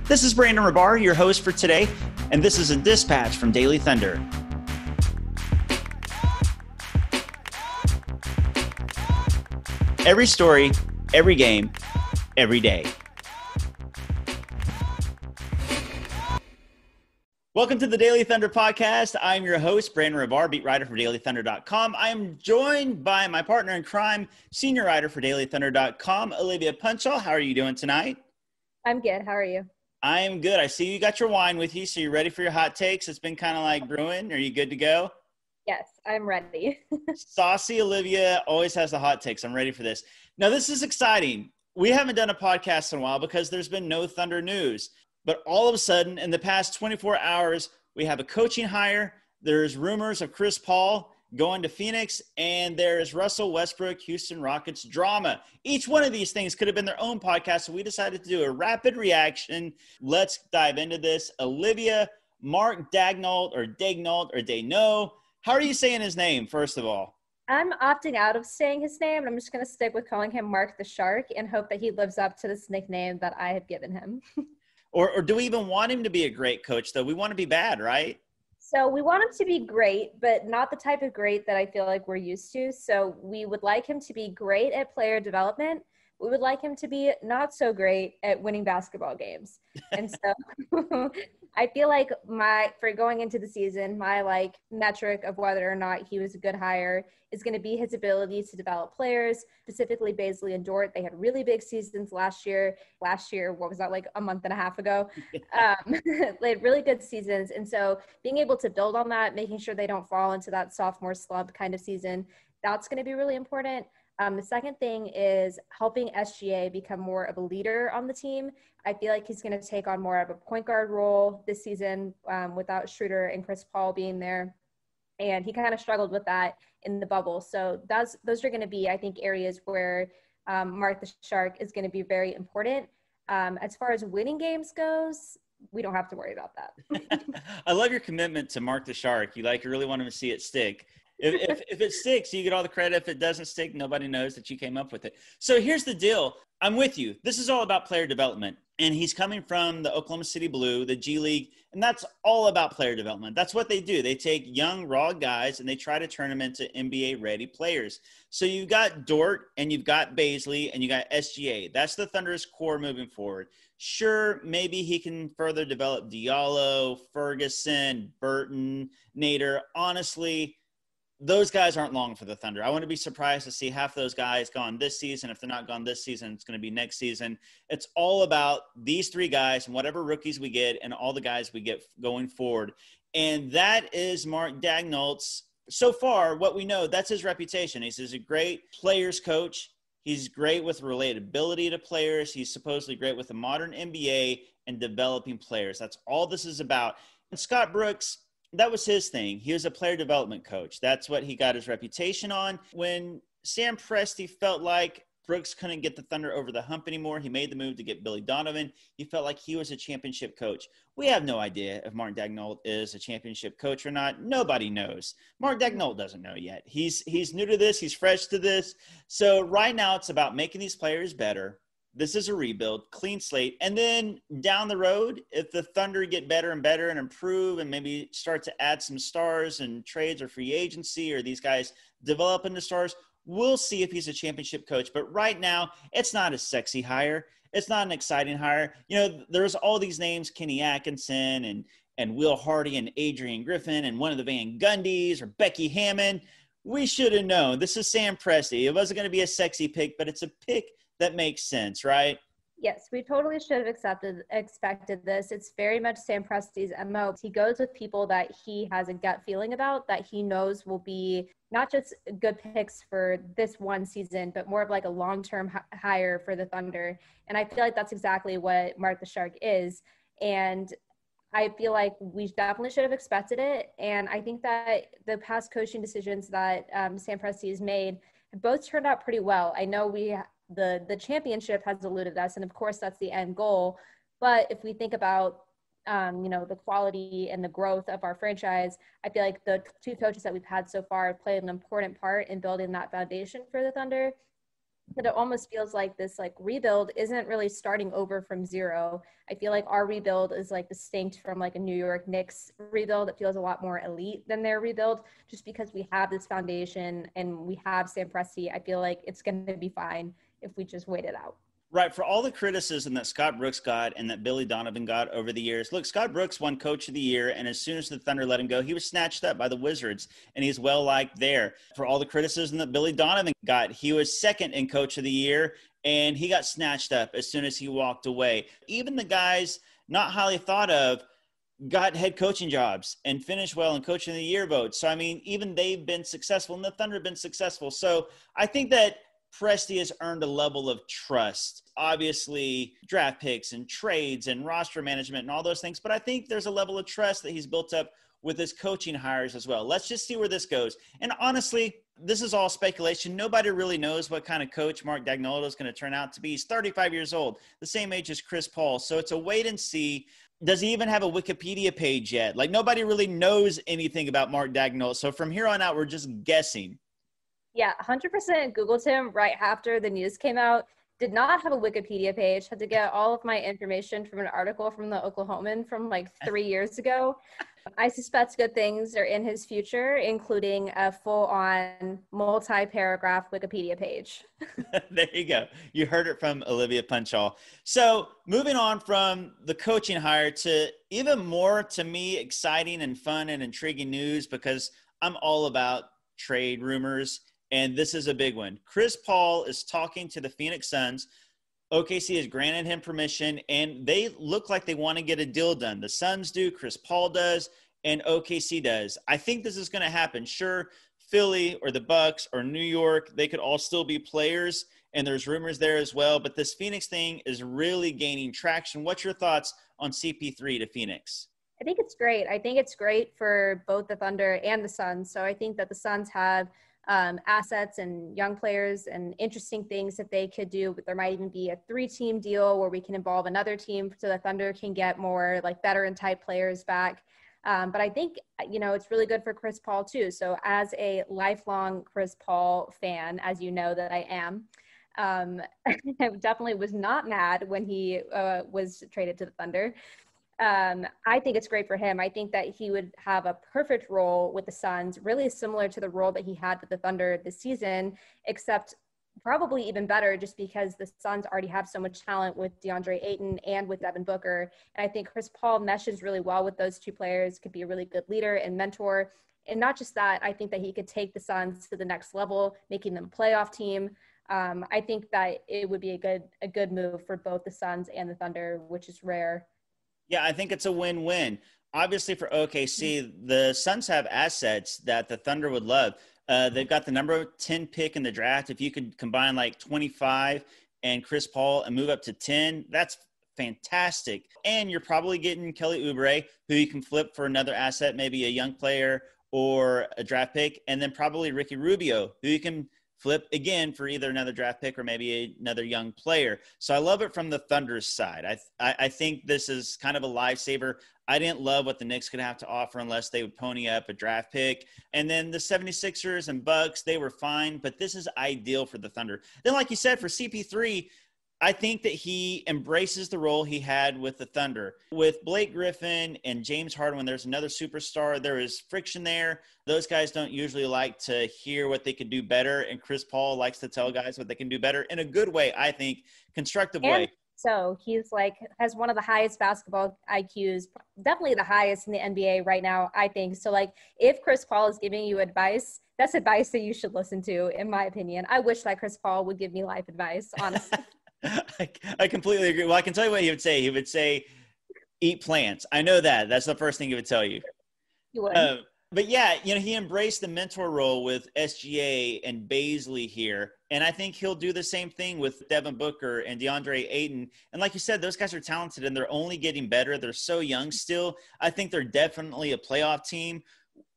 This is Brandon Rabar, your host for today, and this is a dispatch from Daily Thunder. Every story, every game, every day. Welcome to the Daily Thunder podcast. I'm your host, Brandon Rabar, beat writer for dailythunder.com. I am joined by my partner in crime, senior writer for dailythunder.com, Olivia Punchall. How are you doing tonight? I'm good. How are you? I am good. I see you got your wine with you, so you're ready for your hot takes. It's been kind of like brewing. Are you good to go? Yes, I'm ready. Saucy Olivia always has the hot takes. I'm ready for this. Now, this is exciting. We haven't done a podcast in a while because there's been no Thunder news. But all of a sudden, in the past 24 hours, we have a coaching hire. There's rumors of Chris Paul going to Phoenix, and there's Russell Westbrook, Houston Rockets drama. Each one of these things could have been their own podcast, so we decided to do a rapid reaction. Let's dive into this. Olivia, Mark Daigneault or Daigneault, how are you saying his name, first of all? I'm opting out of saying his name, and I'm just going to stick with calling him Mark the Shark and hope that he lives up to this nickname that I have given him. Or do we even want him to be a great coach, though? We want to be bad, right? So we want him to be great, but not the type of great that I feel like we're used to. So we would like him to be great at player development. We would like him to be not so great at winning basketball games. And so I feel like for going into the season, my metric of whether or not he was a good hire is going to be his ability to develop players, specifically Bazley and Dort. They had really big seasons last year. What was that, like a month and a half ago? They had really good seasons. And so being able to build on that, making sure they don't fall into that sophomore slump kind of season, that's going to be really important. The second thing is helping SGA become more of a leader on the team. I feel like he's going to take on more of a point guard role this season without Schroeder and Chris Paul being there. And he kind of struggled with that in the bubble. So those are going to be, I think, areas where Mark the Shark is going to be very important. As far as winning games goes, we don't have to worry about that. I love your commitment to Mark the Shark. You really want him to see it stick. If it sticks, you get all the credit. If it doesn't stick, nobody knows that you came up with it. So here's the deal. I'm with you. This is all about player development. And he's coming from the Oklahoma City Blue, the G League, and that's all about player development. That's what they do. They take young, raw guys, and they try to turn them into NBA-ready players. So you've got Dort, and you've got Bazley, and you got SGA. That's the Thunder's core moving forward. Sure, maybe he can further develop Diallo, Ferguson, Burton, Nader. Honestly, those guys aren't long for the Thunder. I want to be surprised to see half those guys gone this season. If they're not gone this season, it's going to be next season. It's all about these three guys and whatever rookies we get and all the guys we get going forward. And that is Mark Daigneault's, so far, what we know, that's his reputation. He's a great players coach. He's great with relatability to players. He's supposedly great with the modern NBA and developing players. That's all this is about. And Scott Brooks, that was his thing. He was a player development coach. That's what he got his reputation on. When Sam Presti felt like Brooks couldn't get the Thunder over the hump anymore, he made the move to get Billy Donovan. He felt like he was a championship coach. We have no idea if Mark Daigneault is a championship coach or not. Nobody knows. Mark Daigneault doesn't know yet. He's new to this. He's fresh to this. So right now it's about making these players better. This is a rebuild, clean slate. And then down the road, if the Thunder get better and better and improve and maybe start to add some stars and trades or free agency, or these guys develop into stars, we'll see if he's a championship coach. But right now, it's not a sexy hire. It's not an exciting hire. You know, there's all these names, Kenny Atkinson and Will Hardy and Adrian Griffin and one of the Van Gundys or Becky Hammond. We should have known. This is Sam Presti. It wasn't going to be a sexy pick, but it's a pick that makes sense, right? Yes, we totally should have expected this. It's very much Sam Presti's MO. He goes with people that he has a gut feeling about, that he knows will be not just good picks for this one season, but more of like a long-term hire for the Thunder. And I feel like that's exactly what Mark the Shark is. And I feel like we definitely should have expected it. And I think that the past coaching decisions that Sam Presti has made have both turned out pretty well. I know the championship has eluded us, and of course that's the end goal. But if we think about the quality and the growth of our franchise, I feel like the two coaches that we've had so far have played an important part in building that foundation for the Thunder. But it almost feels like this like rebuild isn't really starting over from zero. I feel like our rebuild is like distinct from like a New York Knicks rebuild. It feels a lot more elite than their rebuild, just because we have this foundation and we have Sam Presti. I feel like it's going to be fine if we just wait it out. Right. For all the criticism that Scott Brooks got and that Billy Donovan got over the years, look, Scott Brooks won Coach of the Year, and as soon as the Thunder let him go, he was snatched up by the Wizards, and he's well liked there. For all the criticism that Billy Donovan got, he was second in Coach of the Year, and he got snatched up as soon as he walked away. Even the guys not highly thought of got head coaching jobs and finished well in Coach of the Year votes. So, I mean, even they've been successful, and the Thunder have been successful. So I think that Presti has earned a level of trust. Obviously, draft picks and trades and roster management and all those things. But I think there's a level of trust that he's built up with his coaching hires as well. Let's just see where this goes. And honestly, this is all speculation. Nobody really knows what kind of coach Mark Daigneault is going to turn out to be. He's 35 years old, the same age as Chris Paul. So it's a wait and see. Does he even have a Wikipedia page yet? Like, nobody really knows anything about Mark Daigneault. So from here on out, we're just guessing. Yeah, 100% Googled him right after the news came out. Did not have a Wikipedia page. Had to get all of my information from an article from the Oklahoman from like 3 years ago. I suspect good things are in his future, including a full-on multi-paragraph Wikipedia page. There you go. You heard it from Olivia Punchall. So moving on from the coaching hire to even more, to me, exciting and fun and intriguing news, because I'm all about trade rumors. And this is a big one. Chris Paul is talking to the Phoenix Suns. OKC has granted him permission, and they look like they want to get a deal done. The Suns do, Chris Paul does, and OKC does. I think this is going to happen. Sure, Philly or the Bucks or New York, they could all still be players, and there's rumors there as well. But this Phoenix thing is really gaining traction. What's your thoughts on CP3 to Phoenix? I think it's great. I think it's great for both the Thunder and the Suns. So I think that the Suns have assets and young players and interesting things that they could do. But there might even be a 3-team deal where we can involve another team so the Thunder can get more like veteran type players back. But I think, it's really good for Chris Paul too. So as a lifelong Chris Paul fan, as you know that I am, I definitely was not mad when he was traded to the Thunder. I think it's great for him. I think that he would have a perfect role with the Suns, really similar to the role that he had with the Thunder this season, except probably even better just because the Suns already have so much talent with DeAndre Ayton and with Devin Booker. And I think Chris Paul meshes really well with those two players, could be a really good leader and mentor. And not just that, I think that he could take the Suns to the next level, making them a playoff team. I think that it would be a good move for both the Suns and the Thunder, which is rare. Yeah, I think it's a win-win. Obviously, for OKC, the Suns have assets that the Thunder would love. They've got the number 10 pick in the draft. If you could combine like 25 and Chris Paul and move up to 10, that's fantastic. And you're probably getting Kelly Oubre, who you can flip for another asset, maybe a young player or a draft pick, and then probably Ricky Rubio, who you can flip again for either another draft pick or maybe another young player. So I love it from the Thunder's side. I think this is kind of a lifesaver. I didn't love what the Knicks could have to offer unless they would pony up a draft pick. And then the 76ers and Bucks, they were fine, but this is ideal for the Thunder. Then, like you said, for CP3, I think that he embraces the role he had with the Thunder. With Blake Griffin and James Harden, when there's another superstar, there is friction there. Those guys don't usually like to hear what they could do better, and Chris Paul likes to tell guys what they can do better in a good way, I think, constructive way. So he's has one of the highest basketball IQs, definitely the highest in the NBA right now, I think. So if Chris Paul is giving you advice, that's advice that you should listen to, in my opinion. I wish that Chris Paul would give me life advice, honestly. I completely agree. Well, I can tell you what he would say. He would say, eat plants. I know that. That's the first thing he would tell you. He would. But yeah, he embraced the mentor role with SGA and Baisley here. And I think he'll do the same thing with Devin Booker and DeAndre Ayton. And like you said, those guys are talented and they're only getting better. They're so young still. I think they're definitely a playoff team.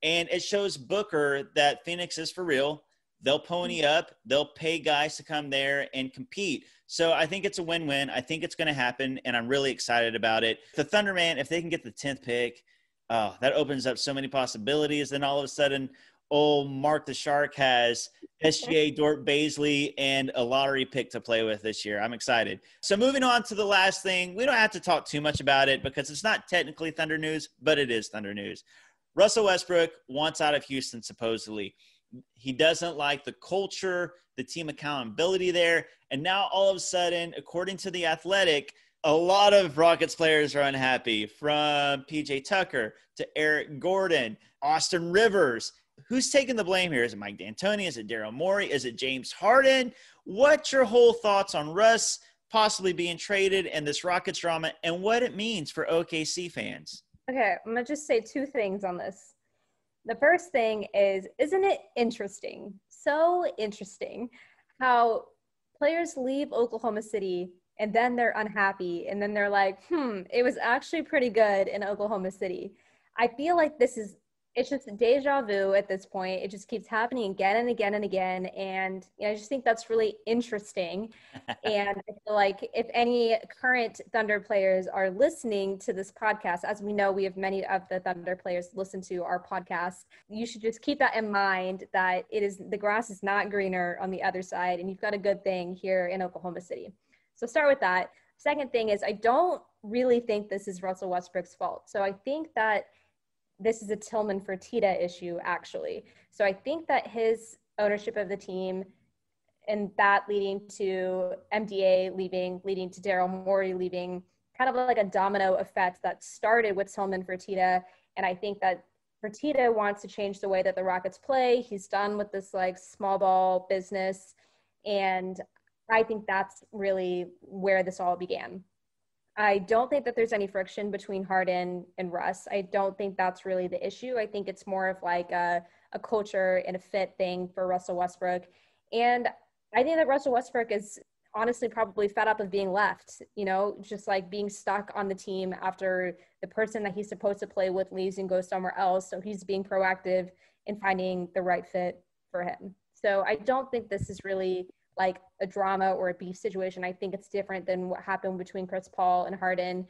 And it shows Booker that Phoenix is for real. They'll pony up. They'll pay guys to come there and compete. So I think it's a win-win. I think it's going to happen, and I'm really excited about it. The Thunder, man, if they can get the 10th pick, that opens up so many possibilities. Then all of a sudden, old Mark the Shark has SGA, Dort Baisley, and a lottery pick to play with this year. I'm excited. So moving on to the last thing, we don't have to talk too much about it because it's not technically Thunder news, but it is Thunder news. Russell Westbrook wants out of Houston, supposedly. He doesn't like the culture, the team accountability there. And now all of a sudden, according to The Athletic, a lot of Rockets players are unhappy, from PJ Tucker to Eric Gordon, Austin Rivers. Who's taking the blame here? Is it Mike D'Antoni? Is it Daryl Morey? Is it James Harden? What's your whole thoughts on Russ possibly being traded and this Rockets drama and what it means for OKC fans? Okay, I'm going to just say two things on this. The first thing is, isn't it interesting? So interesting how players leave Oklahoma City and then they're unhappy. And then they're like, it was actually pretty good in Oklahoma City. I feel like it's just deja vu at this point. It just keeps happening again and again and again. And I just think that's really interesting. And I feel like if any current Thunder players are listening to this podcast, as we know, we have many of the Thunder players listen to our podcast, you should just keep that in mind, that the grass is not greener on the other side. And you've got a good thing here in Oklahoma City. So start with that. Second thing is, I don't really think this is Russell Westbrook's fault. So I think that this is a Tillman Fertitta issue, actually. So I think that his ownership of the team and that leading to MDA leading to Daryl Morey leaving, kind of like a domino effect that started with Tillman Fertitta. And I think that Fertitta wants to change the way that the Rockets play. He's done with this like small ball business. And I think that's really where this all began. I don't think that there's any friction between Harden and Russ. I don't think that's really the issue. I think it's more of like a culture and a fit thing for Russell Westbrook. And I think that Russell Westbrook is honestly probably fed up of being left, just like being stuck on the team after the person that he's supposed to play with leaves and goes somewhere else. So he's being proactive in finding the right fit for him. So I don't think this is really like a drama or a beef situation. I think it's different than what happened between Chris Paul and Harden.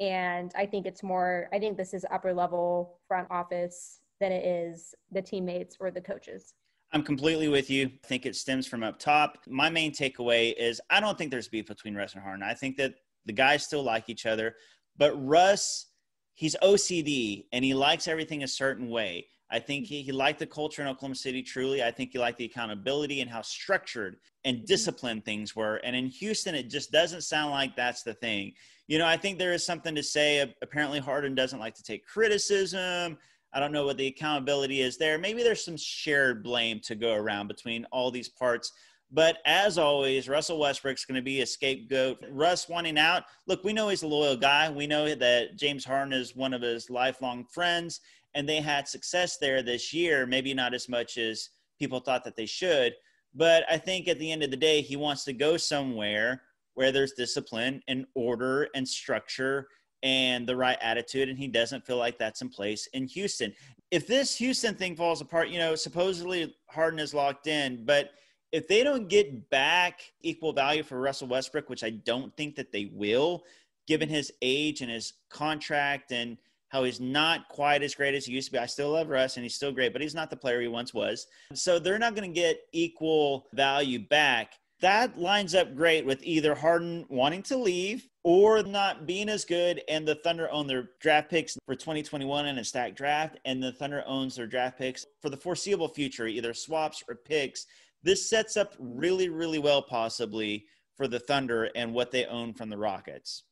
And I think this is upper level front office than it is the teammates or the coaches. I'm completely with you. I think it stems from up top. My main takeaway is I don't think there's beef between Russ and Harden. I think that the guys still like each other, but Russ, he's OCD and he likes everything a certain way. I think he liked the culture in Oklahoma City, truly. I think he liked the accountability and how structured and disciplined things were. And in Houston, it just doesn't sound like that's the thing. I think there is something to say. Apparently, Harden doesn't like to take criticism. I don't know what the accountability is there. Maybe there's some shared blame to go around between all these parts. But as always, Russell Westbrook's going to be a scapegoat. Russ wanting out. Look, we know he's a loyal guy. We know that James Harden is one of his lifelong friends, and they had success there this year, maybe not as much as people thought that they should. But I think at the end of the day, he wants to go somewhere where there's discipline and order and structure and the right attitude, and he doesn't feel like that's in place in Houston. If this Houston thing falls apart, supposedly Harden is locked in, but if they don't get back equal value for Russell Westbrook, which I don't think that they will, given his age and his contract and how he's not quite as great as he used to be. I still love Russ, and he's still great, but he's not the player he once was. So they're not going to get equal value back. That lines up great with either Harden wanting to leave or not being as good, and the Thunder own their draft picks for 2021 in a stacked draft, and the Thunder owns their draft picks for the foreseeable future, either swaps or picks. This sets up really, really well possibly for the Thunder and what they own from the Rockets.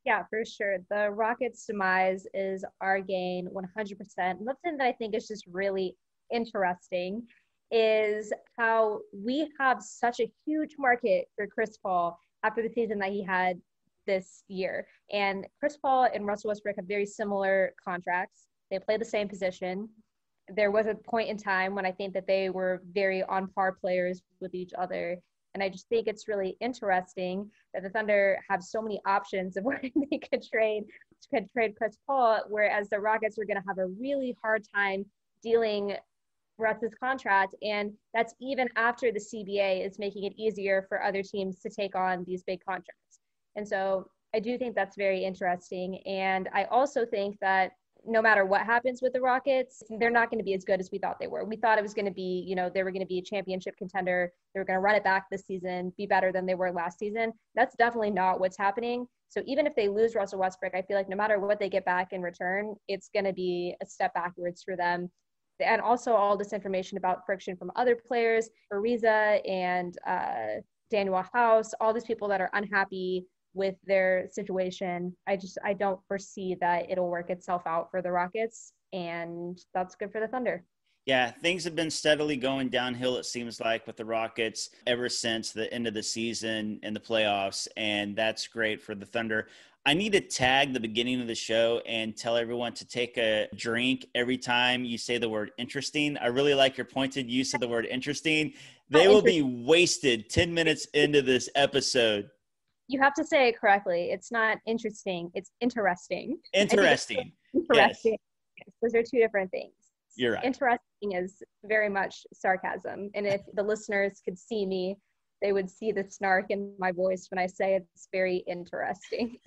Yeah, for sure. The Rockets' demise is our gain 100%. And something that I think is just really interesting is how we have such a huge market for Chris Paul after the season that he had this year. And Chris Paul and Russell Westbrook have very similar contracts. They play the same position. There was a point in time when I think that they were very on par players with each other. And I just think it's really interesting that the Thunder have so many options of where they could trade Chris Paul, whereas the Rockets are going to have a really hard time dealing Russ's contract. And that's even after the CBA is making it easier for other teams to take on these big contracts. And so I do think that's very interesting. And I also think that no matter what happens with the Rockets, they're not going to be as good as we thought they were. We thought it was going to be, they were going to be a championship contender. They were going to run it back this season, be better than they were last season. That's definitely not what's happening. So even if they lose Russell Westbrook, I feel like no matter what they get back in return, it's going to be a step backwards for them. And also all this information about friction from other players, Ariza and Daigneault House, all these people that are unhappy with their situation. I don't foresee that it'll work itself out for the Rockets, and that's good for the Thunder. Yeah, things have been steadily going downhill, it seems like, with the Rockets ever since the end of the season and the playoffs, and that's great for the Thunder. I need to tag the beginning of the show and tell everyone to take a drink every time you say the word interesting. I really like your pointed use of the word interesting. They will be wasted 10 minutes into this episode. You have to say it correctly. It's not interesting. It's interesting. Interesting. Interesting. Yes. Those are two different things. You're right. Interesting is very much sarcasm. And if the listeners could see me, they would see the snark in my voice when I say it's very interesting.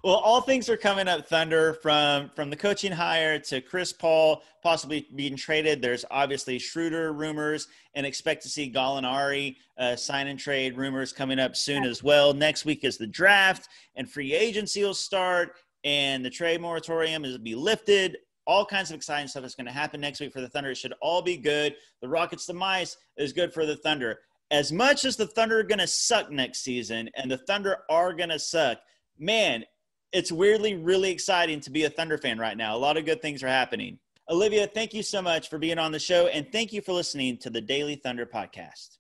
Well, all things are coming up, Thunder, from the coaching hire to Chris Paul possibly being traded. There's obviously Schroeder rumors, and expect to see Gallinari sign and trade rumors coming up soon as well. Next week is the draft, and free agency will start, and the trade moratorium is to be lifted. All kinds of exciting stuff is going to happen next week for the Thunder. It should all be good. The Rockets, the mice is good for the Thunder. As much as the Thunder are going to suck next season, and the Thunder are going to suck, man, it's weirdly really exciting to be a Thunder fan right now. A lot of good things are happening. Olivia, thank you so much for being on the show, and thank you for listening to the Daily Thunder podcast.